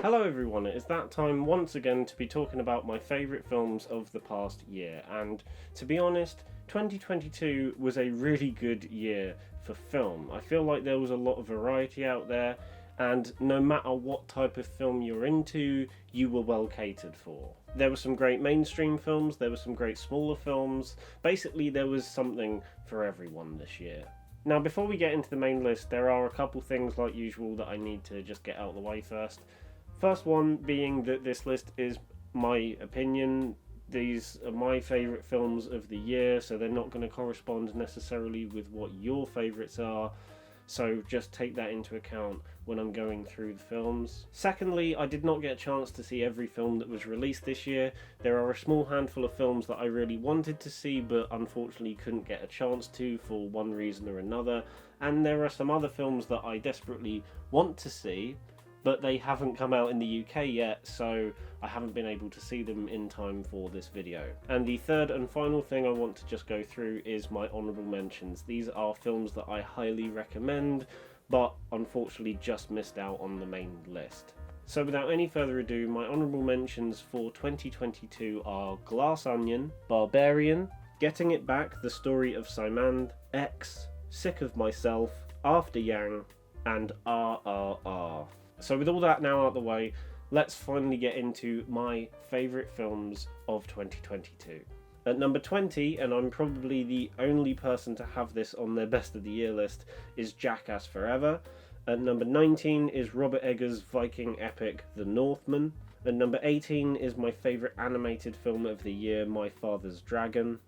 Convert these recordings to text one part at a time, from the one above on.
Hello everyone, it's that time once again to be talking about my favourite films of the past year, and to be honest, 2022 was a really good year for film. I feel like there was a lot of variety out there, and no matter what type of film you're into, you were well catered for. There were some great mainstream films, there were some great smaller films, basically there was something for everyone this year. Now before we get into the main list, there are a couple things like usual that I need to just get out of the way first. First one being that this list is my opinion. These are my favourite films of the year, so they're not going to correspond necessarily with what your favourites are. So just take that into account when I'm going through the films. Secondly, I did not get a chance to see every film that was released this year. There are a small handful of films that I really wanted to see but unfortunately couldn't get a chance to for one reason or another. And there are some other films that I desperately want to see, but they haven't come out in the UK yet, so I haven't been able to see them in time for this video. And the third and final thing I want to just go through is my honourable mentions. These are films that I highly recommend, but unfortunately just missed out on the main list. So without any further ado, my honourable mentions for 2022 are Glass Onion, Barbarian, Getting It Back, The Story of Simand, X, Sick of Myself, After Yang, and RRR. So with all that now out of the way, let's finally get into my favourite films of 2022. At number 20, and I'm probably the only person to have this on their best of the year list, is Jackass Forever. At number 19 is Robert Eggers' Viking epic The Northman. At number 18 is my favourite animated film of the year, My Father's Dragon.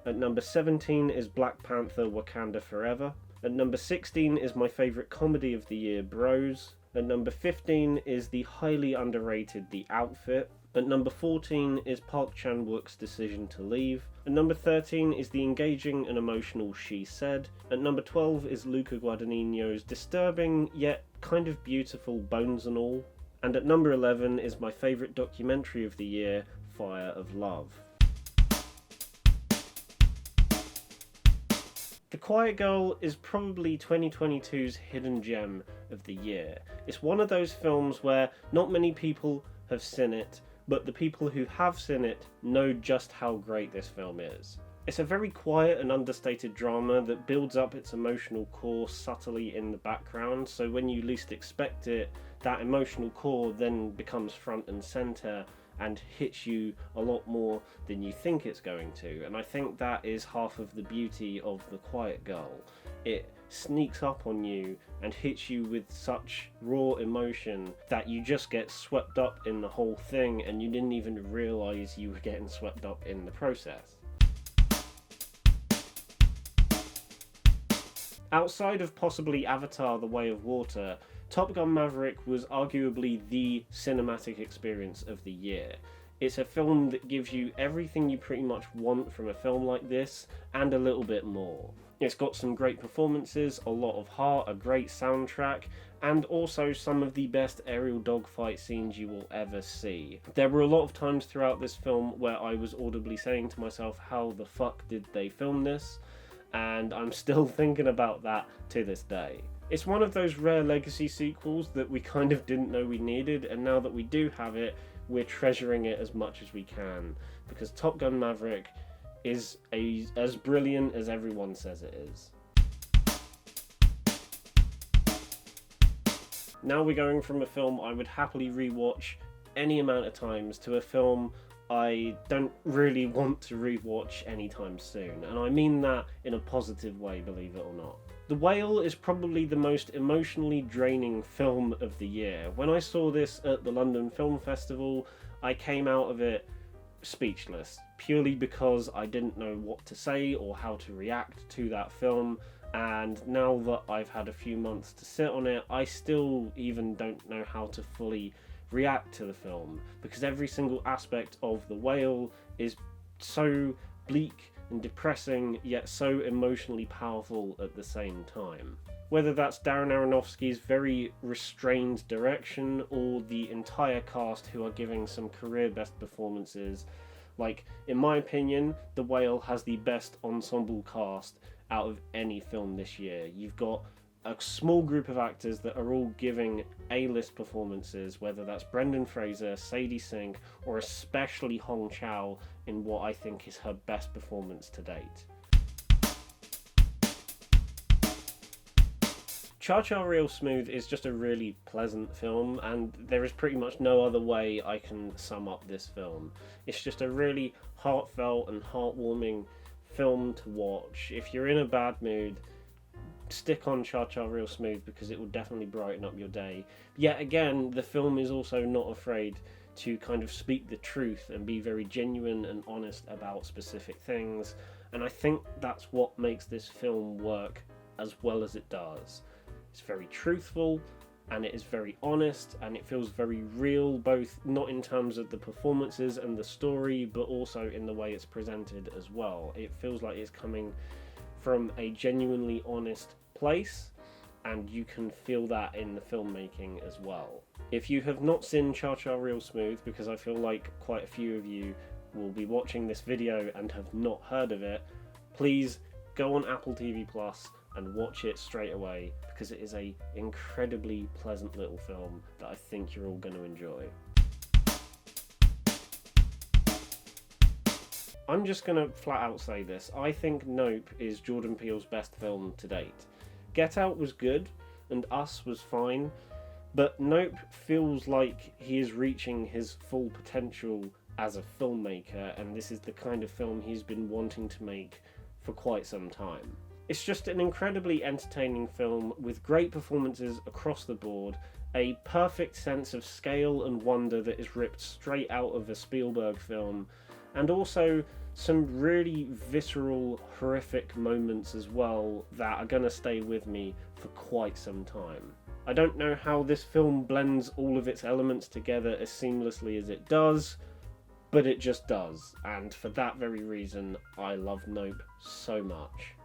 At number 17 is Black Panther Wakanda Forever. At number 16 is my favourite comedy of the year, Bros. At number 15 is the highly underrated The Outfit. At number 14 is Park Chan-wook's Decision to Leave. At number 13 is the engaging and emotional She Said. At number 12 is Luca Guadagnino's disturbing yet kind of beautiful Bones and All. And at number 11 is my favourite documentary of the year, Fire of Love. The Quiet Girl is probably 2022's hidden gem of the year. It's one of those films where not many people have seen it, but the people who have seen it know just how great this film is. It's a very quiet and understated drama that builds up its emotional core subtly in the background, so when you least expect it, that emotional core then becomes front and centre and hits you a lot more than you think it's going to. And I think that is half of the beauty of The Quiet Girl. It sneaks up on you and hits you with such raw emotion that you just get swept up in the whole thing and you didn't even realise you were getting swept up in the process. Outside of possibly Avatar: The Way of Water, Top Gun Maverick was arguably the cinematic experience of the year. It's a film that gives you everything you pretty much want from a film like this, and a little bit more. It's got some great performances, a lot of heart, a great soundtrack, and also some of the best aerial dogfight scenes you will ever see. There were a lot of times throughout this film where I was audibly saying to myself, how the fuck did they film this? And I'm still thinking about that to this day. It's one of those rare legacy sequels that we kind of didn't know we needed, and now that we do have it, we're treasuring it as much as we can, because Top Gun Maverick is as brilliant as everyone says it is. Now we're going from a film I would happily rewatch any amount of times to a film I don't really want to rewatch anytime soon, and I mean that in a positive way, believe it or not. The Whale is probably the most emotionally draining film of the year. When I saw this at the London Film Festival, I came out of it speechless, purely because I didn't know what to say or how to react to that film, and now that I've had a few months to sit on it, I still even don't know how to fully react to the film, because every single aspect of The Whale is so bleak and depressing, yet so emotionally powerful at the same time. Whether that's Darren Aronofsky's very restrained direction, or the entire cast who are giving some career best performances, like, in my opinion, The Whale has the best ensemble cast out of any film this year. You've got a small group of actors that are all giving A-list performances, whether that's Brendan Fraser, Sadie Sink, or especially Hong Chau in what I think is her best performance to date. Cha Cha Real Smooth is just a really pleasant film, and there is pretty much no other way I can sum up this film. It's just a really heartfelt and heartwarming film to watch. If you're in a bad mood, stick on Cha Cha Real Smooth because it will definitely brighten up your day. Yet again, the film is also not afraid to kind of speak the truth and be very genuine and honest about specific things, and I think that's what makes this film work as well as it does. It's very truthful, and it is very honest, and it feels very real, both not in terms of the performances and the story, but also in the way it's presented as well. It feels like it's coming from a genuinely honest place, and you can feel that in the filmmaking as well. If you have not seen Cha Cha Real Smooth, because I feel like quite a few of you will be watching this video and have not heard of it, please go on Apple TV Plus and watch it straight away, because it is a incredibly pleasant little film that I think you're all going to enjoy. I'm just going to flat out say this. I think Nope is Jordan Peele's best film to date. Get Out was good, and Us was fine, but Nope feels like he is reaching his full potential as a filmmaker, and this is the kind of film he's been wanting to make for quite some time. It's just an incredibly entertaining film with great performances across the board, a perfect sense of scale and wonder that is ripped straight out of a Spielberg film, and also some really visceral, horrific moments as well that are going to stay with me for quite some time. I don't know how this film blends all of its elements together as seamlessly as it does, but it just does, and for that very reason, I love Nope so much.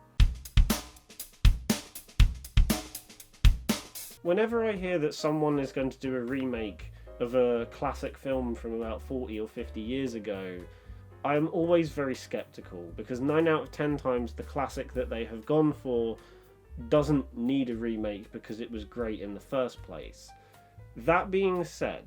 Whenever I hear that someone is going to do a remake of a classic film from about 40 or 50 years ago, I am always very skeptical, because 9 out of 10 times the classic that they have gone for doesn't need a remake because it was great in the first place. That being said,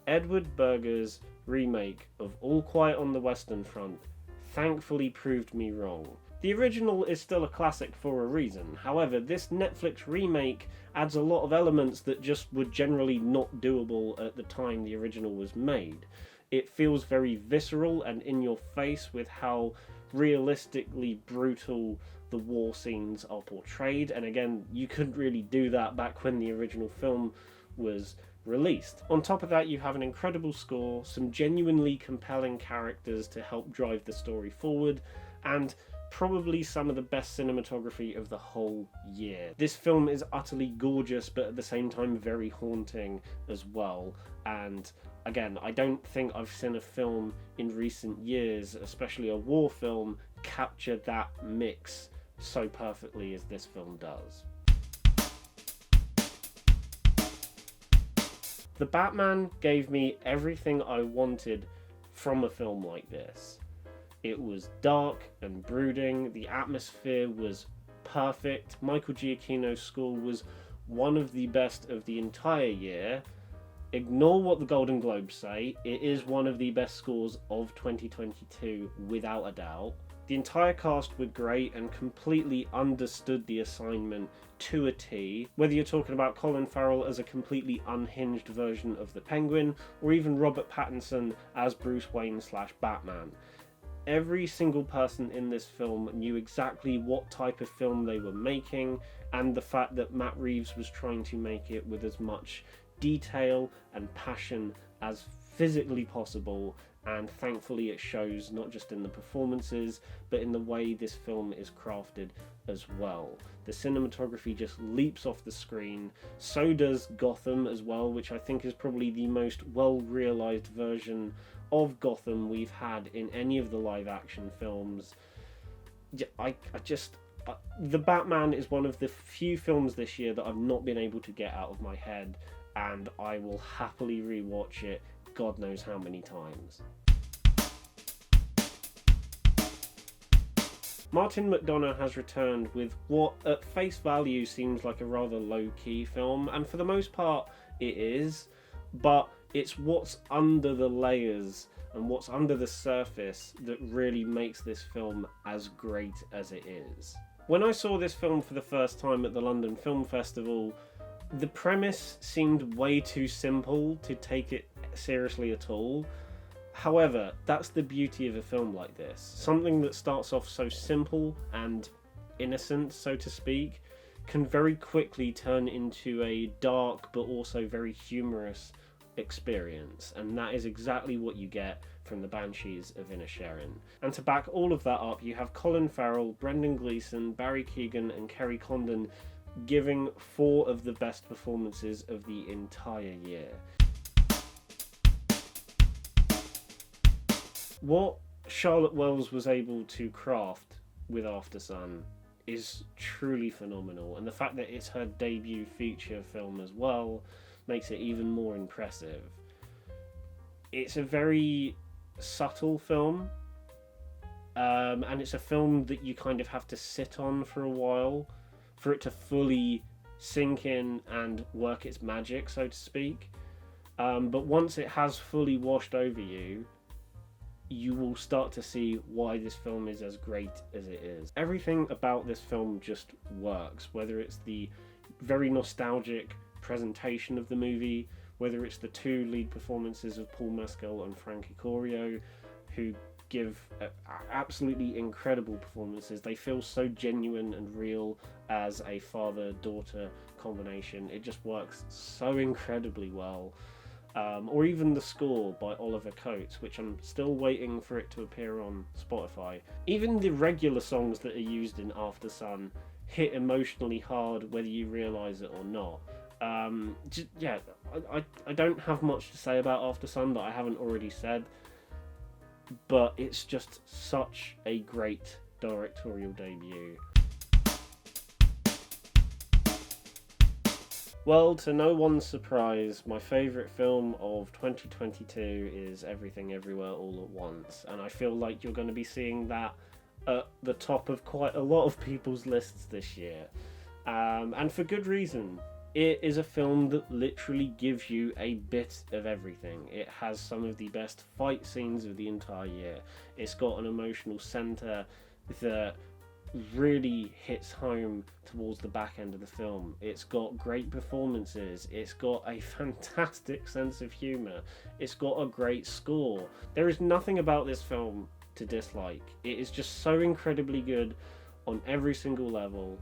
Edward Berger's remake of All Quiet on the Western Front thankfully proved me wrong. The original is still a classic for a reason. However, this Netflix remake adds a lot of elements that just were generally not doable at the time the original was made. It feels very visceral and in your face with how realistically brutal the war scenes are portrayed, and again, you couldn't really do that back when the original film was released. On top of that, you have an incredible score, some genuinely compelling characters to help drive the story forward, and probably some of the best cinematography of the whole year. This film is utterly gorgeous, but at the same time very haunting as well, and again, I don't think I've seen a film in recent years, especially a war film, capture that mix so perfectly as this film does. The Batman gave me everything I wanted from a film like this. It was dark and brooding, the atmosphere was perfect, Michael Giacchino's score was one of the best of the entire year. Ignore what the Golden Globes say, it is one of the best scores of 2022 without a doubt. The entire cast were great and completely understood the assignment to a T, whether you're talking about Colin Farrell as a completely unhinged version of the Penguin, or even Robert Pattinson as Bruce Wayne / Batman. Every single person in this film knew exactly what type of film they were making, and the fact that Matt Reeves was trying to make it with as much detail and passion as physically possible, and thankfully it shows not just in the performances but in the way this film is crafted as well. The cinematography just leaps off the screen, so does Gotham as well, which I think is probably the most well realised version of Gotham we've had in any of the live action films. The Batman is one of the few films this year that I've not been able to get out of my head, and I will happily rewatch it God knows how many times. Martin McDonagh has returned with what at face value seems like a rather low-key film, and for the most part it is, but it's what's under the layers and what's under the surface that really makes this film as great as it is. When I saw this film for the first time at the London Film Festival, the premise seemed way too simple to take it seriously at all. However, that's the beauty of a film like this. Something that starts off so simple and innocent, so to speak, can very quickly turn into a dark but also very humorous experience, and that is exactly what you get from the Banshees of Inisherin. And to back all of that up, you have Colin Farrell, Brendan Gleeson, Barry Keoghan and Kerry Condon giving 4 of the best performances of the entire year. What Charlotte Wells was able to craft with Aftersun is truly phenomenal, and the fact that it's her debut feature film as well makes it even more impressive. It's a very subtle film, and it's a film that you kind of have to sit on for a while for it to fully sink in and work its magic, so to speak. But once it has fully washed over you, you will start to see why this film is as great as it is. Everything about this film just works, whether it's the very nostalgic presentation of the movie, whether it's the 2 lead performances of Paul Mescal and Frankie Corio, who give absolutely incredible performances. They feel so genuine and real as a father-daughter combination. It just works so incredibly well. Or even the score by Oliver Coates, which I'm still waiting for it to appear on Spotify. Even the regular songs that are used in Aftersun hit emotionally hard whether you realise it or not. I don't have much to say about Aftersun that I haven't already said, but it's just such a great directorial debut. Well, to no one's surprise, my favourite film of 2022 is Everything Everywhere All at Once, and I feel like you're going to be seeing that at the top of quite a lot of people's lists this year. And for good reason. It is a film that literally gives you a bit of everything. It has some of the best fight scenes of the entire year. It's got an emotional centre that really hits home towards the back end of the film. It's got great performances. It's got a fantastic sense of humour. It's got a great score. There is nothing about this film to dislike. It is just so incredibly good on every single level.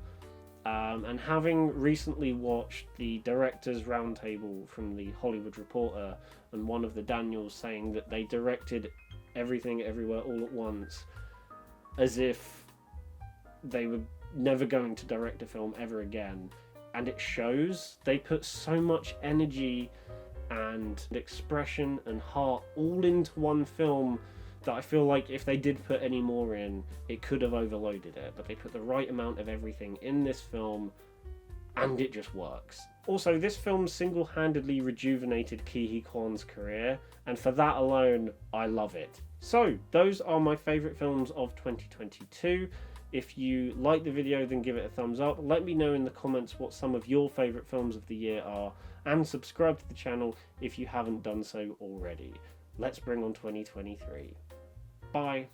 And having recently watched the director's roundtable from the Hollywood Reporter, and one of the Daniels saying that they directed Everything Everywhere All at Once as if they were never going to direct a film ever again, and it shows. They put so much energy and expression and heart all into one film that I feel like if they did put any more in, it could have overloaded it. But they put the right amount of everything in this film, and it just works. Also, this film single-handedly rejuvenated Ke Huy Quan's career, and for that alone, I love it. So, those are my favourite films of 2022. If you like the video, then give it a thumbs up. Let me know in the comments what some of your favourite films of the year are, and subscribe to the channel if you haven't done so already. Let's bring on 2023. Bye.